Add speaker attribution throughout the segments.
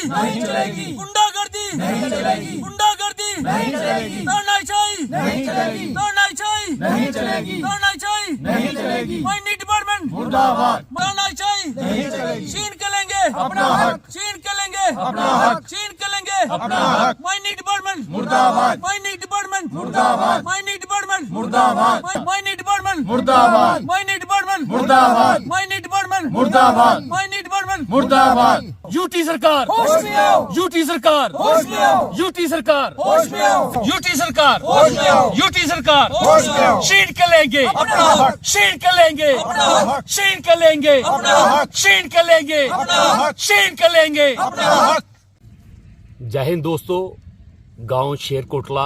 Speaker 1: नहीं चलेगी, गुंडागर्दी नहीं चलेगी, गुंडागर्दी नहीं चलेगी, तानाशाही नहीं चलेगी, तानाशाही नहीं चलेगी, तानाशाही नहीं चलेगी, माइनिंग डिपार्टमेंट मुर्दाबाद, तानाशाही नहीं चलेगी, छीन के लेंगे अपना हक, छीन के लेंगे अपना हक, छीन के लेंगे अपना हक, माइनिंग डिपार्टमेंट मुर्दाबाद, माइनिंग डिपार्टमेंट मुर्दाबाद, माइनिंग डिपार्टमेंट मुर्दाबाद, माइनिंग डिपार्टमेंट मुर्दाबाद, माइनिंग डिपार्टमेंट मुर्दाबाद, माइनिंग डिपार्टमेंट मुर्दाबाद, माइनिंग डिपार्टमेंट मुर्दाबाद।
Speaker 2: यूटी सरकार
Speaker 1: होश में आओ,
Speaker 2: यूटी सरकार
Speaker 1: होश में आओ,
Speaker 2: यूटी सरकार
Speaker 1: होश में आओ,
Speaker 2: यूटी सरकार
Speaker 1: होश में आओ,
Speaker 2: यूटी सरकार
Speaker 1: होश में आओ,
Speaker 2: छीन के लेंगे
Speaker 1: अपना हक,
Speaker 2: छीन के लेंगे
Speaker 1: अपना हक,
Speaker 2: छीन के लेंगे
Speaker 1: अपना हक,
Speaker 2: छीन के लेंगे
Speaker 1: अपना हक,
Speaker 2: छीन के लेंगे
Speaker 1: अपना हक।
Speaker 2: जय हिंद दोस्तों। गांव शेरकोटला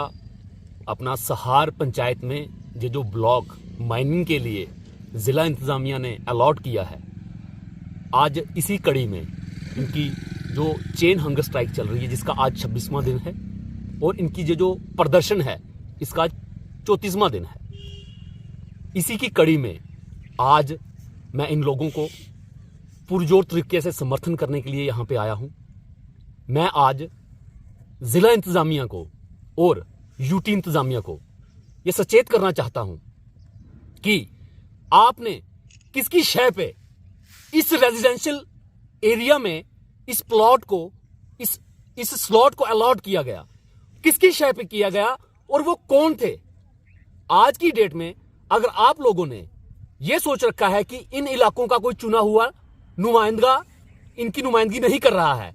Speaker 2: अपना सहार पंचायत में ये जो ब्लॉक माइनिंग के लिए जिला इंतजामिया ने अलॉट किया है, आज इसी कड़ी में इनकी जो चेन हंगर स्ट्राइक चल रही है, जिसका आज 26वां दिन है, और इनकी ये जो प्रदर्शन है इसका आज 34वां दिन है। इसी की कड़ी में आज मैं इन लोगों को पुरजोर तरीके से समर्थन करने के लिए यहाँ पे आया हूँ। मैं आज जिला इंतजामिया को और यूटी इंतजामिया को ये सचेत करना चाहता हूं कि आपने किसकी शय पे इस रेजिडेंशियल एरिया में इस प्लॉट को इस स्लॉट को अलॉट किया गया, किसकी शय पे किया गया और वो कौन थे। आज की डेट में अगर आप लोगों ने ये सोच रखा है कि इन इलाकों का कोई चुना हुआ नुमाइंदा इनकी नुमाइंदगी नहीं कर रहा है,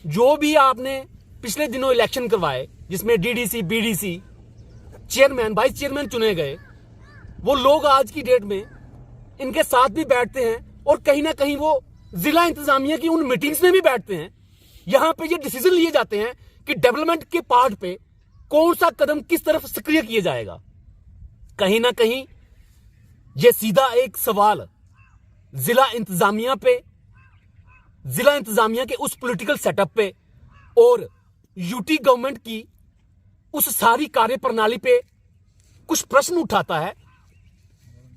Speaker 2: जो भी आपने पिछले दिनों इलेक्शन करवाए जिसमें DDC BDC chairman vice chairman चुने गए, वो लोग आज की डेट में इनके साथ भी बैठते हैं और कहीं ना कहीं वो जिला इंतजामिया की उन मीटिंग्स में भी बैठते हैं। यहां पे ये डिसीजन लिए जाते हैं कि डेवलपमेंट के पार्ट पे कौन सा कदम किस तरफ सक्रिय किया जाएगा। कहीं ना कहीं ये सीधा एक सवाल जिला इंतजामिया पे, जिला इंतजामिया के उस पॉलिटिकल सेटअप पे और यूटी गवर्नमेंट की उस सारी कार्य प्रणाली पे कुछ प्रश्न उठाता है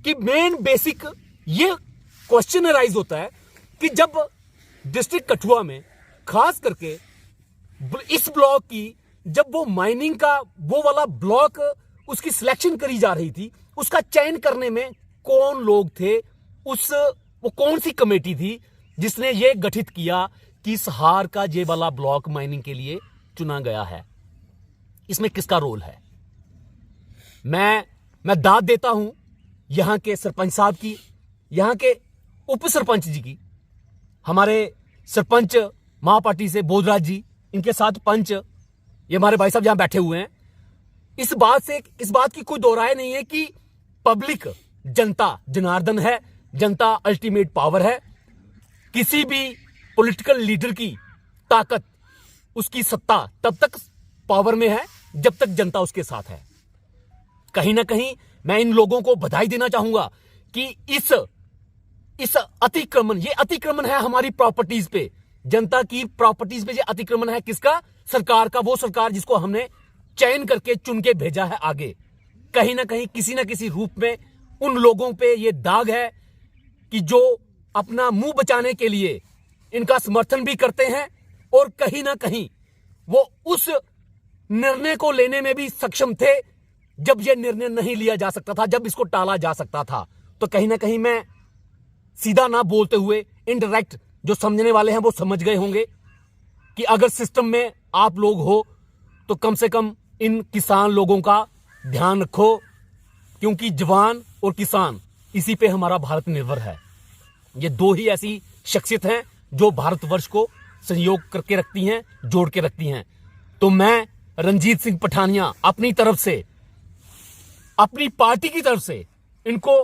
Speaker 2: कि मेन बेसिक ये क्वेश्चन अराइज होता है कि जब डिस्ट्रिक्ट कठुआ में खास करके इस ब्लॉक की जब वो माइनिंग का वो वाला ब्लॉक उसकी सिलेक्शन करी जा रही थी, उसका चयन करने में कौन लोग थे, वो कौन सी कमेटी थी जिसने ये गठित किया कि सहार का ये वाला ब्लॉक माइनिंग के लिए चुना गया है। इसमें किसका रोल है। मैं दाद देता हूं यहां के सरपंच साहब की, यहां के उप सरपंच जी की, हमारे सरपंच महापाटी से बोधराज जी, इनके साथ पंच, ये हमारे भाई साहब यहां बैठे हुए हैं। इस बात की कोई दो राय नहीं है कि पब्लिक, जनता जनार्दन है, जनता अल्टीमेट पावर है। किसी भी पॉलिटिकल लीडर की ताकत, उसकी सत्ता तब तक पावर में है जब तक जनता उसके साथ है। कहीं ना कहीं मैं इन लोगों को बधाई देना चाहूंगा कि इस अतिक्रमण, ये अतिक्रमण है हमारी प्रॉपर्टीज पे, जनता की प्रॉपर्टीज पे ये अतिक्रमण है। किसका? सरकार का। वो सरकार जिसको हमने चयन करके चुन के भेजा है आगे। कहीं ना कहीं किसी ना किसी रूप में उन लोगों पे ये दाग है कि जो अपना मुंह बचाने के लिए इनका समर्थन भी करते हैं और कहीं ना कहीं वो उस निर्णय को लेने में भी सक्षम थे जब यह निर्णय नहीं लिया जा सकता था, जब इसको टाला जा सकता था। तो कहीं ना कहीं मैं सीधा ना बोलते हुए इनडायरेक्ट जो समझने वाले हैं वो समझ गए होंगे कि अगर सिस्टम में आप लोग हो तो कम से कम इन किसान लोगों का ध्यान रखो, क्योंकि जवान और किसान, इसी पे हमारा भारत निर्भर है। ये दो ही ऐसी शख्सियत हैं जो भारतवर्ष को सहयोग करके रखती हैं, जोड़ के रखती हैं। तो मैं रंजीत सिंह पठानिया अपनी तरफ से, अपनी पार्टी की तरफ से इनको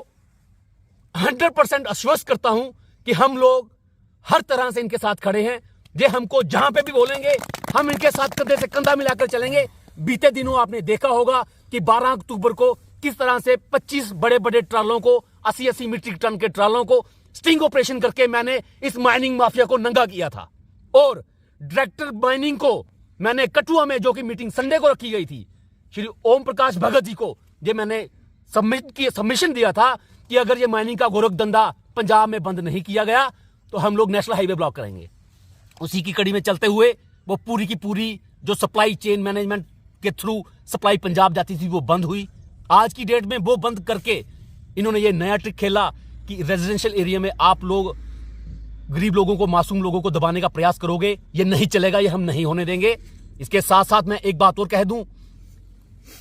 Speaker 2: 100% आश्वस्त करता हूं कि हम लोग हर तरह से इनके साथ खड़े हैं। ये हमको जहां पे भी बोलेंगे हम इनके साथ कंधे से कंधा मिलाकर चलेंगे। बीते दिनों आपने देखा होगा कि 12 अक्टूबर को किस तरह से 25 बड़े बड़े ट्रालों को, 80-80 मीट्रिक टन के ट्रालों को स्टिंग ऑपरेशन करके मैंने इस माइनिंग माफिया को नंगा किया था। और डायरेक्टर माइनिंग को मैंने कठुआ में, जो कि मीटिंग संडे को रखी गई थी, श्री ओम प्रकाश भगत जी को ये मैंने सबमिशन दिया था कि अगर ये माइनिंग का गोरख धंधा पंजाब में बंद नहीं किया गया तो हम लोग नेशनल हाईवे ब्लॉक करेंगे। उसी की कड़ी में चलते हुए वो पूरी की पूरी जो सप्लाई चेन मैनेजमेंट के थ्रू सप्लाई पंजाब जाती थी वो बंद हुई। आज की डेट में वो बंद करके इन्होंने ये नया ट्रिक खेला कि रेजिडेंशियल एरिया में आप लोग गरीब लोगों को, मासूम लोगों को दबाने का प्रयास करोगे। ये नहीं चलेगा, ये हम नहीं होने देंगे। इसके साथ साथ मैं एक बात और कह दूं,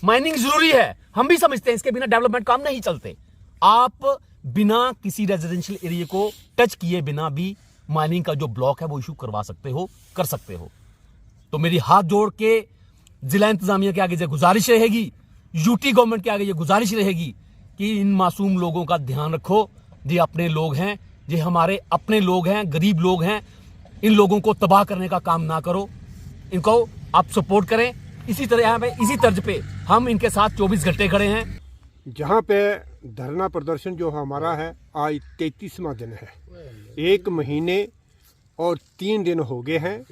Speaker 2: माइनिंग जरूरी है, हम भी समझते हैं, इसके बिना डेवलपमेंट काम नहीं चलते। आप बिना किसी रेजिडेंशियल एरिया को टच किए बिना भी माइनिंग का जो ब्लॉक है वो इशू करवा सकते हो, कर सकते हो। तो मेरी हाथ जोड़ के जिला इंतजामिया के आगे ये गुजारिश रहेगी, यूटी गवर्नमेंट के आगे ये गुजारिश रहेगी कि इन मासूम लोगों का ध्यान रखो। ये अपने लोग हैं, ये हमारे अपने लोग हैं, गरीब लोग हैं। इन लोगों को तबाह करने का काम ना करो, इनको आप सपोर्ट करें। इसी तरह यहाँ पे इसी तर्ज पे हम इनके साथ 24 घंटे खड़े हैं।
Speaker 3: जहाँ पे धरना प्रदर्शन जो हमारा है आज 33वां दिन है। 1 महीने और 3 दिन हो गए हैं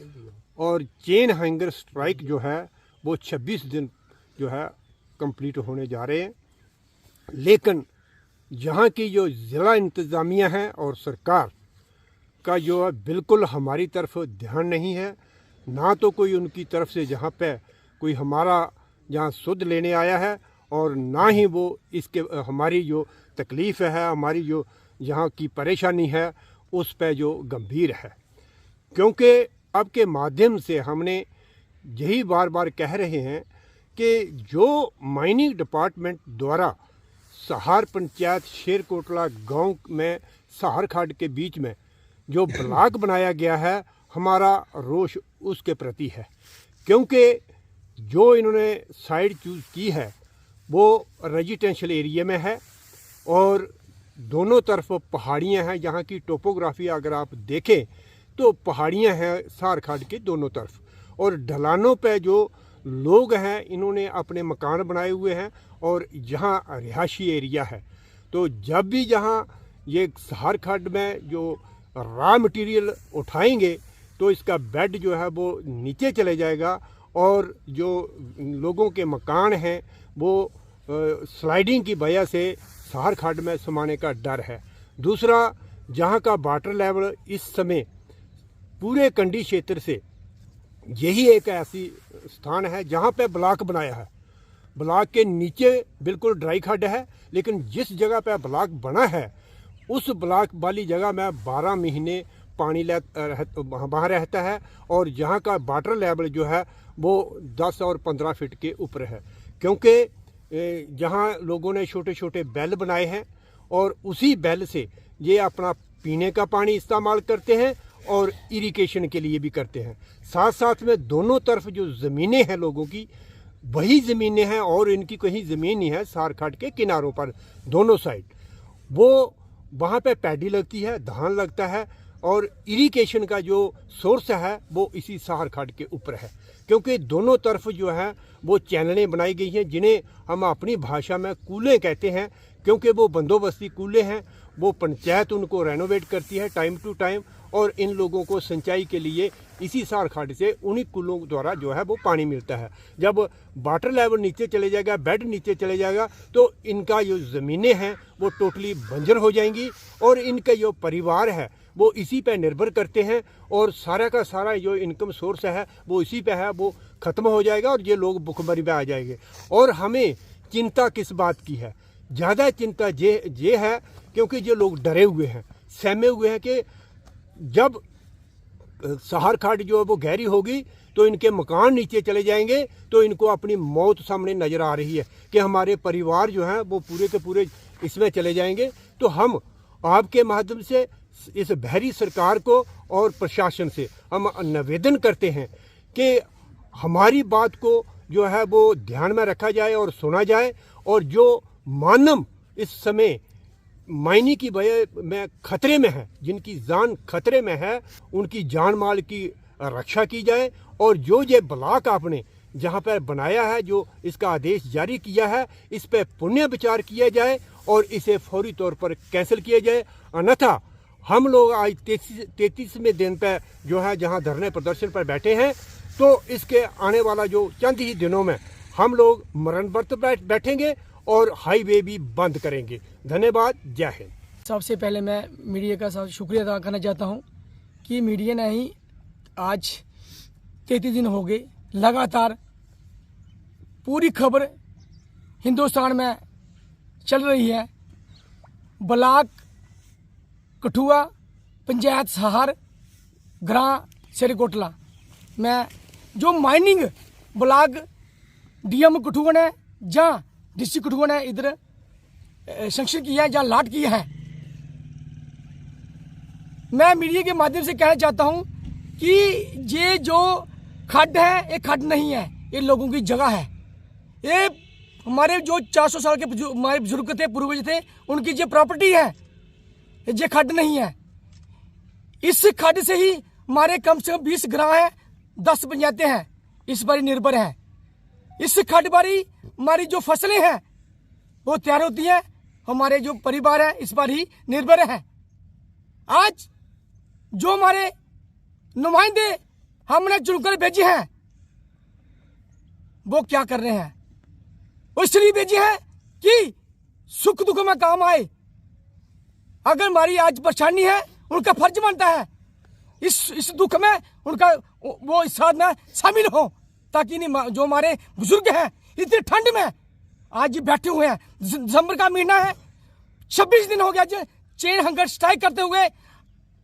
Speaker 3: और चेन हैंगर स्ट्राइक जो है वो 26 दिन जो है कंप्लीट होने जा रहे हैं। लेकिन यहाँ की जो ज़िला इंतज़ामिया है और सरकार का जो है बिल्कुल हमारी तरफ ध्यान नहीं है, ना तो कोई उनकी तरफ से जहाँ पे कोई हमारा जहाँ सुध लेने आया है और ना ही वो इसके हमारी जो तकलीफ़ है, हमारी जो यहाँ की परेशानी है उस पे जो गंभीर है। क्योंकि अब के माध्यम से हमने यही बार बार कह रहे हैं कि जो माइनिंग डिपार्टमेंट द्वारा सहार पंचायत शेरकोटला गांव में सहार खाड़ के बीच में जो ब्लॉक बनाया गया है, हमारा रोष उसके प्रति है। क्योंकि जो इन्होंने साइड चूज़ की है वो रेजिडेंशियल एरिया में है और दोनों तरफ पहाड़ियां हैं। यहाँ की टोपोग्राफी अगर आप देखें तो पहाड़ियां हैं सहार खाड़ के दोनों तरफ और ढलानों पे जो लोग हैं इन्होंने अपने मकान बनाए हुए हैं और यहाँ रिहायशी एरिया है। तो जब भी यहाँ ये सहार खाड़ में जो रॉ मटेरियल उठाएंगे तो इसका बेड जो है वो नीचे चले जाएगा और जो लोगों के मकान हैं वो स्लाइडिंग की वजह से सहार खाड़ में समाने का डर है। दूसरा, जहाँ का वाटर लेवल इस समय पूरे कंडी क्षेत्र से यही एक ऐसी स्थान है जहाँ पे ब्लॉक बनाया है। ब्लॉक के नीचे बिल्कुल ड्राई खड्ड है, लेकिन जिस जगह पे ब्लॉक बना है उस ब्लॉक वाली जगह में 12 महीने पानी वहाँ रहता है और यहाँ का वाटर लेवल जो है वो 10 और 15 फीट के ऊपर है। क्योंकि जहाँ लोगों ने छोटे छोटे बैल बनाए हैं और उसी बैल से ये अपना पीने का पानी इस्तेमाल करते हैं और इरिगेशन के लिए भी करते हैं। साथ साथ में दोनों तरफ जो ज़मीनें हैं लोगों की वही ज़मीनें हैं और इनकी कहीं ज़मीन नहीं है सहार खाड़ के किनारों पर दोनों साइड। वो वहाँ पे पैडी लगती है, धान लगता है और इरिगेशन का जो सोर्स है वो इसी सहार खाड़ के ऊपर है। क्योंकि दोनों तरफ जो है वो चैनलें बनाई गई हैं जिन्हें हम अपनी भाषा में कूलें कहते हैं। क्योंकि वो बंदोबस्ती कूले हैं, वो पंचायत उनको रेनोवेट करती है टाइम टू टाइम और इन लोगों को सिंचाई के लिए इसी सहार खाड़ से उन्हीं कुलों द्वारा जो है वो पानी मिलता है। जब वाटर लेवल नीचे चले जाएगा, बेड नीचे चले जाएगा तो इनका जो ज़मीनें हैं वो टोटली बंजर हो जाएंगी और इनका जो परिवार है वो इसी पे निर्भर करते हैं और सारा का सारा जो इनकम सोर्स है वो इसी पे है, वो ख़त्म हो जाएगा और ये लोग भुखमरी में आ जाएंगे। और हमें चिंता किस बात की है? ज़्यादा चिंता ये है क्योंकि ये लोग डरे हुए हैं, सहमे हुए हैं कि जब सहार खाड़ जो है वो गहरी होगी तो इनके मकान नीचे चले जाएंगे तो इनको अपनी मौत सामने नज़र आ रही है कि हमारे परिवार जो हैं वो पूरे के पूरे इसमें चले जाएंगे। तो हम आपके माध्यम से इस बहरी सरकार को और प्रशासन से हम निवेदन करते हैं कि हमारी बात को जो है वो ध्यान में रखा जाए और सुना जाए और जो मानव इस समय मायनिंग की वजह में खतरे में है, जिनकी जान खतरे में है, उनकी जान माल की रक्षा की जाए और जो ये ब्लॉक आपने जहाँ पर बनाया है, जो इसका आदेश जारी किया है, इस पर पुण्य विचार किया जाए और इसे फौरी तौर पर कैंसिल किया जाए। अन्यथा हम लोग आज 33वें दिन पर जो है जहाँ धरने प्रदर्शन पर बैठे हैं तो इसके आने वाला जो चंद ही दिनों में हम लोग मरण व्रत बैठेंगे और हाईवे भी बंद करेंगे। धन्यवाद, जय हिंद।
Speaker 1: सबसे पहले मैं मीडिया का शुक्रिया अदा करना चाहता हूं कि मीडिया ने ही
Speaker 4: आज 33 दिन हो गए लगातार पूरी खबर हिंदुस्तान में चल रही है। ब्लॉक कठुआ, पंचायत सहार, ग्राम शेरकोटला में जो माइनिंग ब्लॉक डीएम कठुआ ने जहाँ डिस्ट्रिक्ट कठुआ ने इधर सैंक्शन किया है, जहाँ लाट किया है, मैं मीडिया के माध्यम से कहना चाहता हूँ कि ये जो खड्ड है ये खड्ड नहीं है, ये लोगों की जगह है। ये हमारे जो 400 साल के हमारे बुजुर्ग थे, पूर्वज थे, उनकी ये प्रॉपर्टी है, ये खड्ड नहीं है। इस खड्ड से ही हमारे कम से कम 20 ग्राम है, 10 पंचायतें हैं इस बारी निर्भर है। इस खड्ड बारी हमारी जो फसलें हैं वो तैयार होती हैं, हमारे जो परिवार है इस पर ही निर्भर है। आज जो हमारे नुमाइंदे हमने चुनकर भेजे हैं वो क्या कर रहे हैं? वो इसलिए भेजे हैं कि सुख दुख में काम आए। अगर हमारी आज परेशानी है, उनका फर्ज बनता है इस दुख में उनका वो इस साथ में शामिल हो, ताकि नहीं जो हमारे बुजुर्ग हैं इतनी ठंड में आज ये बैठे हुए हैं। दिसंबर का महीना है, 26 दिन हो गया चेन हंगर स्ट्राइक करते हुए।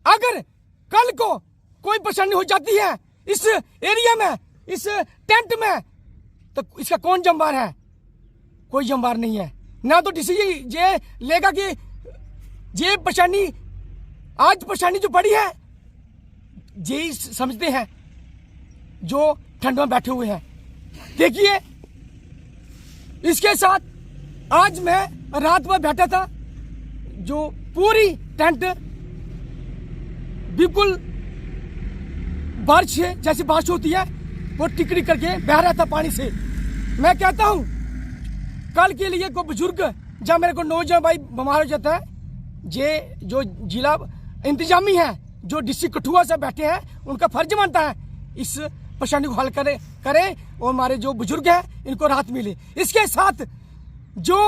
Speaker 4: अगर कल को कोई परेशानी हो जाती है इस एरिया में, इस टेंट में, तो इसका कौन जिम्मेदार है? कोई जिम्मेदार नहीं है। ना तो डिसीजन ये लेगा कि ये परेशानी, आज परेशानी जो बड़ी है यही समझते हैं जो ठंड में बैठे हुए हैं। देखिए, इसके साथ आज मैं रात में बैठा था, जो पूरी टेंट बिल्कुल बारिश है, जैसी बारिश होती है वो टिकड़ी करके बह रहा था पानी से। मैं कहता हूं कल के लिए कोई बुजुर्ग जब मेरे को नौजवान भाई बीमार हो जाता है, ये जो जिला इंतजामी है, जो डिस्ट्रिक्ट कठुआ से बैठे हैं, उनका फर्ज बनता है इस परेशानी को हल करें और हमारे जो बुजुर्ग हैं इनको राहत मिले। इसके साथ जो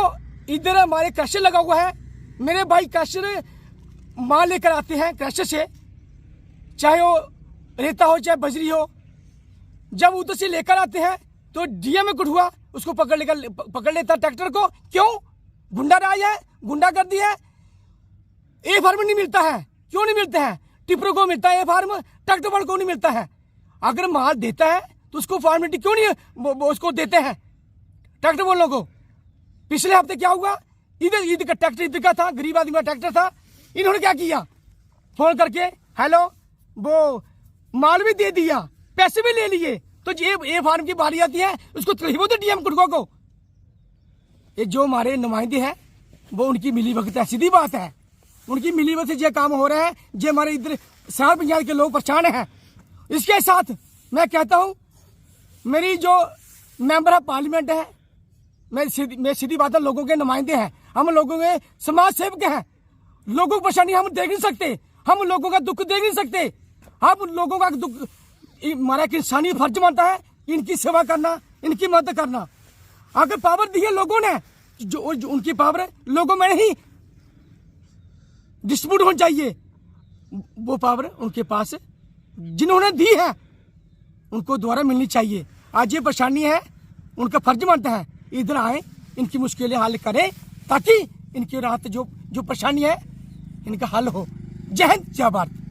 Speaker 4: इधर हमारे क्रशर लगा हुआ है, मेरे भाई क्रशर माल लेकर आते हैं क्रशर से, चाहे वो रेता हो चाहे बजरी हो। जब उधर से लेकर आते हैं तो डीएम कठुआ उसको पकड़ लेता ट्रैक्टर को। क्यों? गुंडा राज है, गुंडागर्दी है। ए फार्म नहीं मिलता है। क्यों नहीं मिलता है? टिप्परों को मिलता है ए फार्म, ट्रैक्टर वालों को नहीं मिलता है। अगर माल देता है तो उसको फॉर्मेलिटी क्यों नहीं उसको देते हैं ट्रैक्टर वालों को? पिछले हफ्ते क्या हुआ? ईद का ट्रैक्टर इधर का था, गरीब आदमी का ट्रैक्टर था। इन्होंने क्या किया? फोन करके हेलो, वो माल भी दे दिया, पैसे भी ले लिए, तो ये फार्म की बारी आती है उसको तकलीफ तो डीएम कठुआ को। ये जो हमारे नुमाइंदे हैं वो उनकी मिली भगत है, सीधी बात है। उनकी मिली भगत से ये काम हो रहा है, जो हमारे इधर सार पंचायत के लोग परेशान हैं। इसके साथ मैं कहता हूं, मेरी जो मेंबर ऑफ पार्लियामेंट है, मैं सीधी बात है, लोगों के नुमाइंदे हैं, हम लोगों के समाज सेवक हैं। लोगों की परेशानी हम देख नहीं सकते, हम लोगों का दुख देख नहीं सकते। हम लोगों का दुख हमारा एक इंसानी फर्ज बनता है इनकी सेवा करना, इनकी मदद करना। अगर पावर दी है लोगों ने, जो उनकी पावर लोगों में नहीं डिस्ट्रीब्यूट होनी चाहिए, वो पावर उनके पास जिन्होंने दी है उनको दोबारा मिलनी चाहिए। आज ये परेशानी है, उनका फर्ज बनता है इधर आए, इनकी मुश्किलें हल करें, ताकि इनकी राहत जो परेशानी है इनका हल हो। जय हिंद, जय भारत।